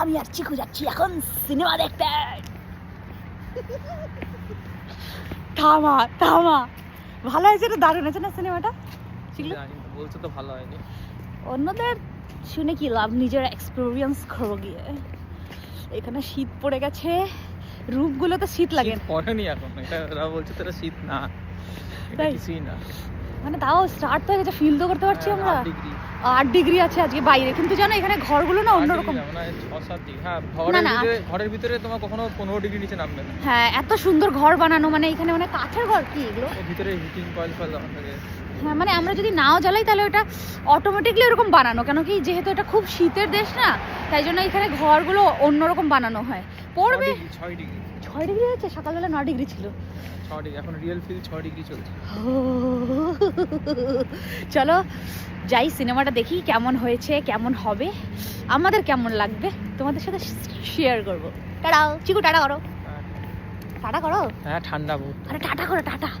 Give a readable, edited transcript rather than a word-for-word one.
আমি আর চিকু যাচ্ছি এখন সিনেমা দেখতে। থামা থামা, ভালো হয়েছে না? দারুণ হয়েছে না সিনেমাটা? বলছো তো ভালো হয়নি। অন্যদের শুনে কি লাভ, নিজের এক্সপিরিয়েন্স করবো গিয়ে। এখানে শীত পড়ে গেছে, রূপগুলো তো শীত লাগে। পড়েনি এখন, এটা বলছে তো শীত না, এটা কিছুই না। মানে তাও স্টার্ট হয়ে গেছে, ফিল তো করতে পারছি আমরা। 8 ডিগ্রি আছে আজকে বাইরে, কিন্তু জানো এখানে ঘরগুলো না অন্যরকম। হ্যাঁ, ঘরের ভিতরে তোমার কখনো 15 ডিগ্রি নিচে নামবে না। হ্যাঁ, এত সুন্দর ঘর বানানো, মানে এখানে মানে কাঠের ঘর কি এগুলো, ভিতরে হিটিং কয়েল ফয়েল লাগানো থাকে। হ্যাঁ, মানে আমরা যদি নাও জ্বালাই তাহলে ওটা অটোমেটিকলি এরকম বানানো, কেন কি যেহেতু এটা খুব শীতের দেশ না, তাই জন্য এখানে ঘরগুলো অন্যরকম বানানো হয়। পড়বে 6 ডিগ্রি 6 ডিগ্রি হয়েছে, সকালবেলা 9 ডিগ্রি ছিল। 6 ডিগ্রি এখন রিয়েল ফিল 6 ডিগ্রি চলছে। চলো যাই, সিনেমাটা দেখি কেমন হয়েছে, কেমন হবে, আমাদের কেমন লাগবে তোমাদের সাথে শেয়ার করবো। টাটা চিকু, টাটা করো, টাটা করো। হ্যাঁ, ঠান্ডা বহুত। আরে টাটা করো, টাটা।